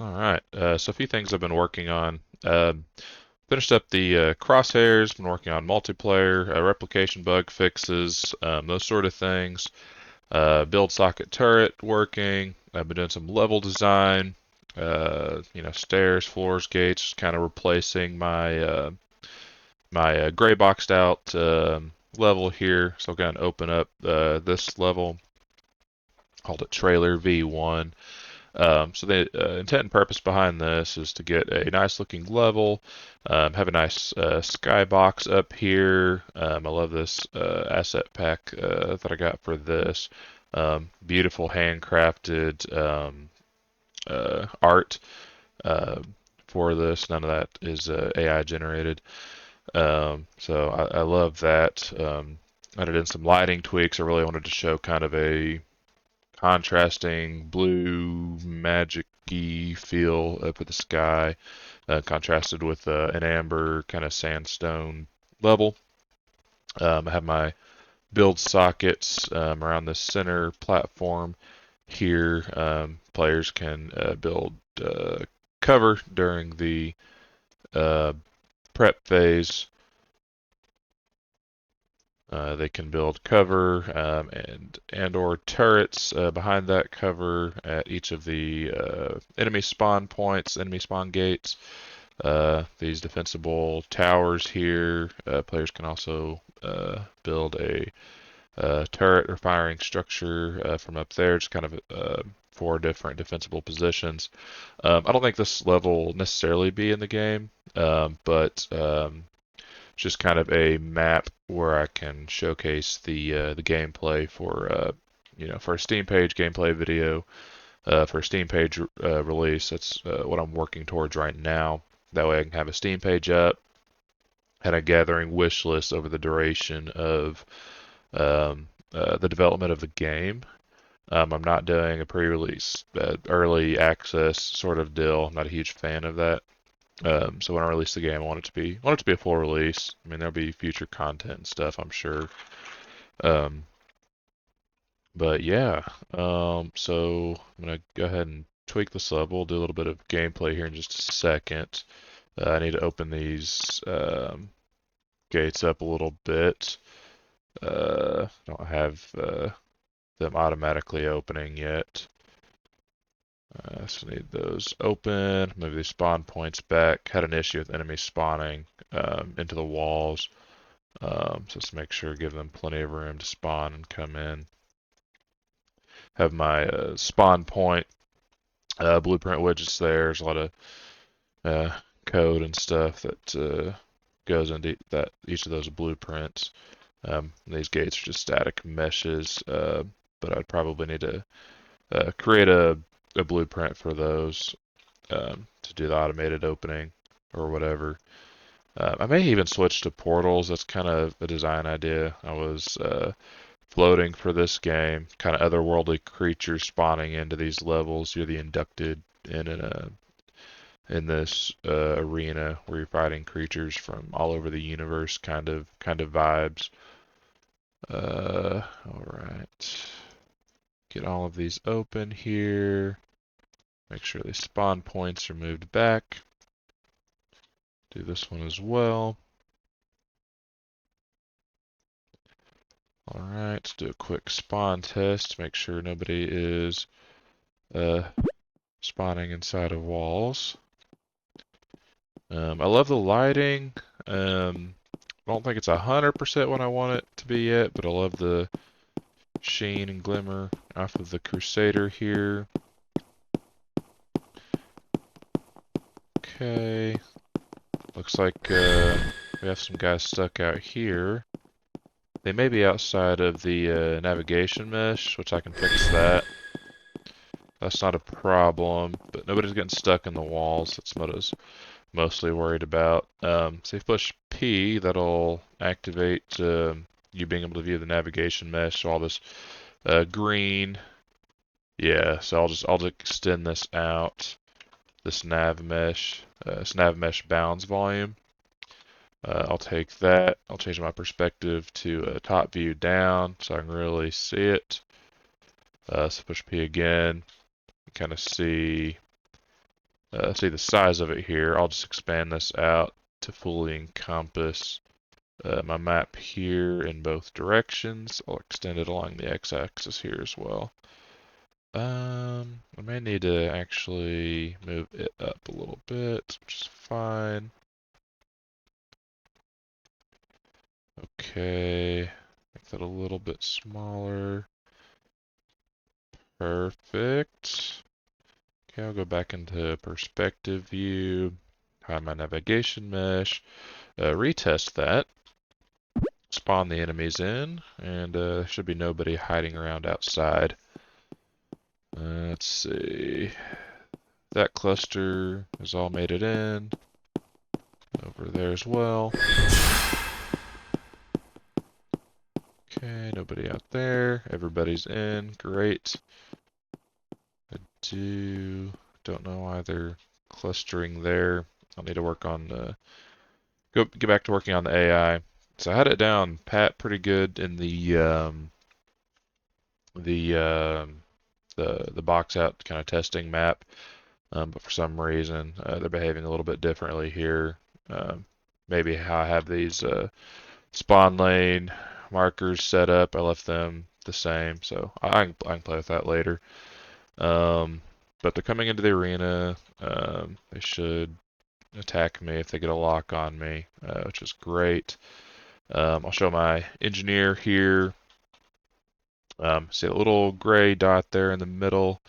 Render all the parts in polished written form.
All right. So a few things I've been working on. Finished up the crosshairs. Been working on multiplayer, replication bug fixes, those sort of things. Build socket turret working. I've been doing some level design. Stairs, floors, gates, kind of replacing my gray boxed out level here. So I'm going to open up this level. Called it Trailer V1. So the intent and purpose behind this is to get a nice looking level, have a nice skybox up here. I love this asset pack that I got for this. Beautiful handcrafted art uh, for this. None of that is AI generated. So I love that. Added in some lighting tweaks. I really wanted to show kind of a contrasting blue magic-y feel up at the sky, contrasted with an amber kind of sandstone level. I have my build sockets around the center platform here. Players can build cover during the uh, prep phase. They can build cover and or turrets behind that cover at each of the enemy spawn points, enemy spawn gates. These defensible towers here. Players can also build a turret or firing structure from up there, just kind of four different defensible positions. I don't think this level will necessarily be in the game, but just kind of a map where I can showcase the gameplay for a Steam page gameplay video for a Steam page release. That's what I'm working towards right now. That way I can have a Steam page up and a gathering wish list over the duration of the development of the game. I'm not doing a pre-release, early access sort of deal. I'm not a huge fan of that. So when I release the game, I want it to be a full release. I mean, there'll be future content and stuff, I'm sure. Um, but yeah, so I'm gonna go ahead and tweak this level. Do a little bit of gameplay here in just a second. I need to open these gates up a little bit. Don't have them automatically opening yet. So need those open. Move these spawn points back. Had an issue with enemies spawning into the walls. So let's make sure, give them plenty of room to spawn and come in. Have my spawn point blueprint widgets there. There's a lot of code and stuff that goes into each of those blueprints. These gates are just static meshes, but I'd probably need to create a blueprint for those to do the automated opening or whatever. I may even switch to portals. That's kind of a design idea. I was floating for this game, kind of otherworldly creatures spawning into these levels. You're the inducted in this arena where you're fighting creatures from all over the universe, kind of vibes. All right. Get all of these open here. Make sure the spawn points are moved back. Do this one as well. All right, let's do a quick spawn test. Make sure nobody is spawning inside of walls. I love the lighting. I don't think it's 100% what I want it to be yet, but I love the sheen and glimmer off of the Crusader here. Okay. Looks like we have some guys stuck out here. They may be outside of the navigation mesh, which I can fix that. That's not a problem, but nobody's getting stuck in the walls. That's what I was mostly worried about. So if you push P, that'll activate you being able to view the navigation mesh. So all this green, yeah. So I'll just extend this out. This nav mesh bounds volume. I'll take that. I'll change my perspective to top view down so I can really see it. So push P again. Kind of see see the size of it here. I'll just expand this out to fully encompass my map here in both directions. I'll extend it along the x-axis here as well. I may need to actually move it up a little bit, which is fine. Okay, make that a little bit smaller. Perfect. Okay, I'll go back into perspective view, hide my navigation mesh, retest that, spawn the enemies in, and there should be nobody hiding around outside. Let's see. That cluster has all made it in. Over there as well. Okay, nobody out there. Everybody's in. Great. I don't know why they're clustering there. I'll need to work on get back to working on the AI. So I had it down pat pretty good in the box out kind of testing map, but for some reason they're behaving a little bit differently here. Maybe how I have these spawn lane markers set up, I left them the same, so I can play with that later. But they're coming into the arena. They should attack me if they get a lock on me, which is great. I'll show my engineer here. See a little gray dot there in the middle.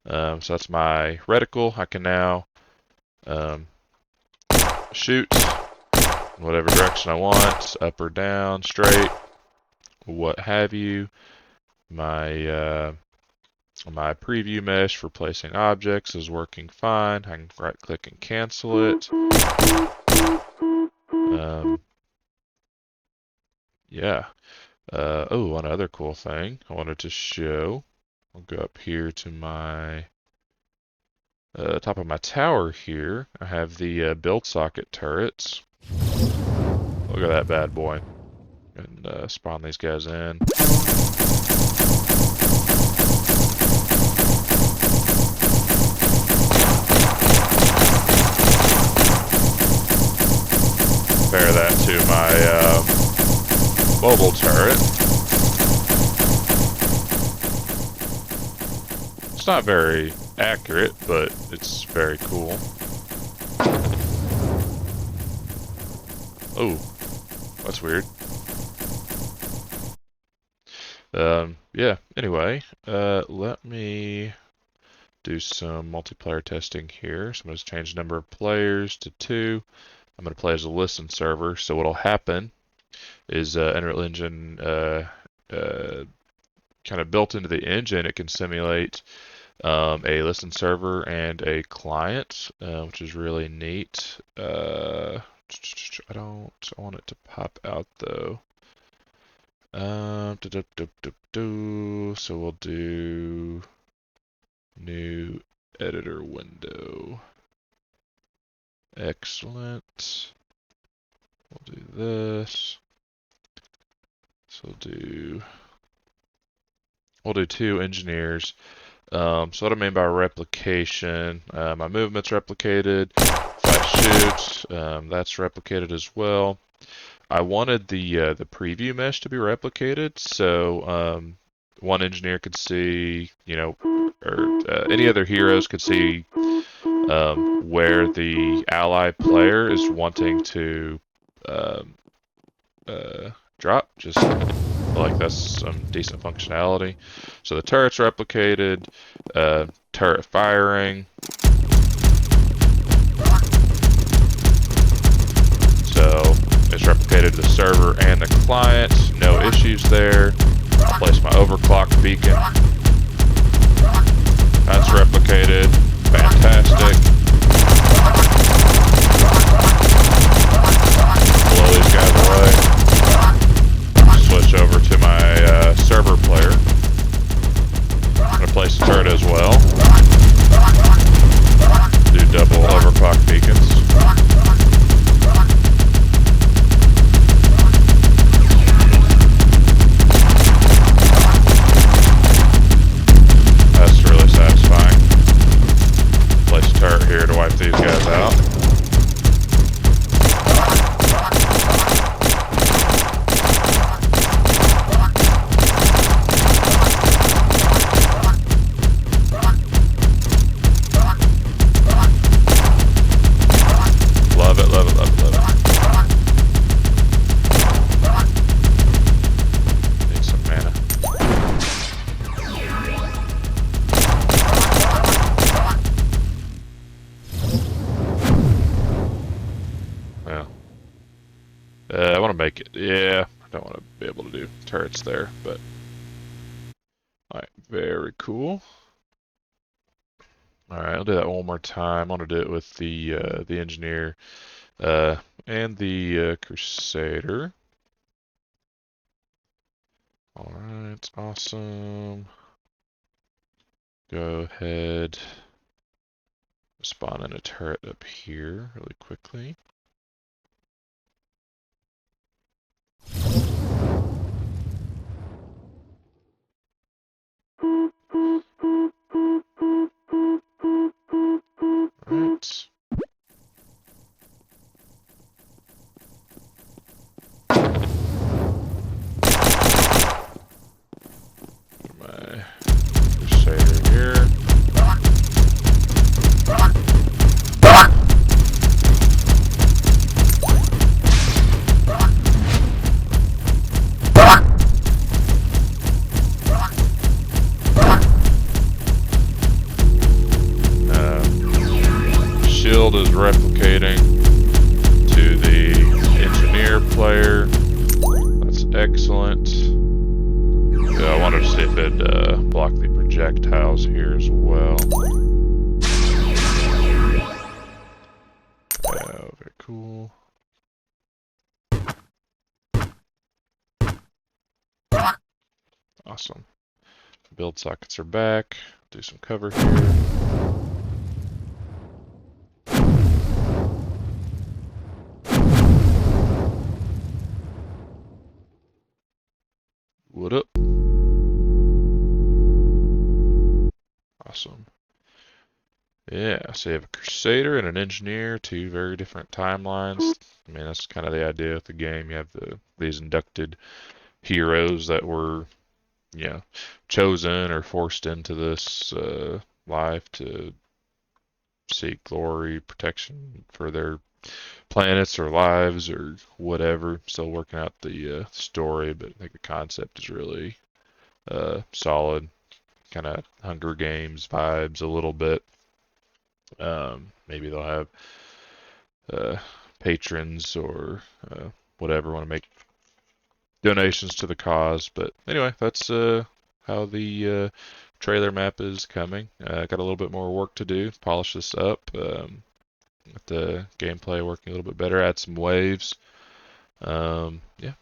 So that's my reticle. I can now shoot in whatever direction I want, up or down, straight, what have you. My preview mesh for placing objects is working fine. I can right click and cancel it. Yeah. Oh, one other cool thing I wanted to show. I'll go up here to my top of my tower here. I have the build socket turrets. Look at that bad boy. And spawn these guys in. Compare that to my mobile turret. It's not very accurate, but it's very cool. Oh, that's weird. Yeah, anyway, let me do some multiplayer testing here. So I'm going to change the number of players to 2. I'm going to play as a listen server. So what'll happen is Unreal Engine kind of built into the engine, it can simulate a listen server and a client, which is really neat. I don't want it to pop out though. So we'll do new editor window. Excellent. We'll do this. So we'll do 2 engineers. So what I mean by replication, my movement's replicated. If I shoot, that's replicated as well. I wanted the preview mesh to be replicated, so one engineer could see, or any other heroes could see where the ally player is wanting to drop. Just like that's some decent functionality. So the turret's replicated, turret firing. So it's replicated to the server and the client. No issues there. I'll place my overclock beacon. That's replicated. Fantastic. Blow these guys away. Switch over to my server player. I'm going to place the turret as well. Do double overclock beacons. That's really satisfying. Yeah, I don't want to be able to do turrets there, but alright, very cool. Alright, I'll do that one more time. I want to do it with the engineer and the Crusader. Alright, awesome. Go ahead, spawn in a turret up here really quickly. Right. My Crusader here. Shield is replicating to the engineer player. That's excellent. Yeah, I wanted to see if it blocked the projectiles here as well. Yeah, very cool. Awesome. Build sockets are back. Do some cover here. What up? Awesome. Yeah, so you have a Crusader and an Engineer, two very different timelines. I mean, that's kind of the idea of the game. You have these inducted heroes that were, you know, chosen or forced into this life to seek glory, protection for their planets or lives or whatever. Still working out the story, but I think the concept is really solid. Kind of Hunger Games vibes a little bit. Maybe they'll have uh, patrons or whatever want to make donations to the cause. But anyway, that's how the trailer map is coming. Got a little bit more work to do, polish this up, get the gameplay working a little bit better, add some waves. Yeah,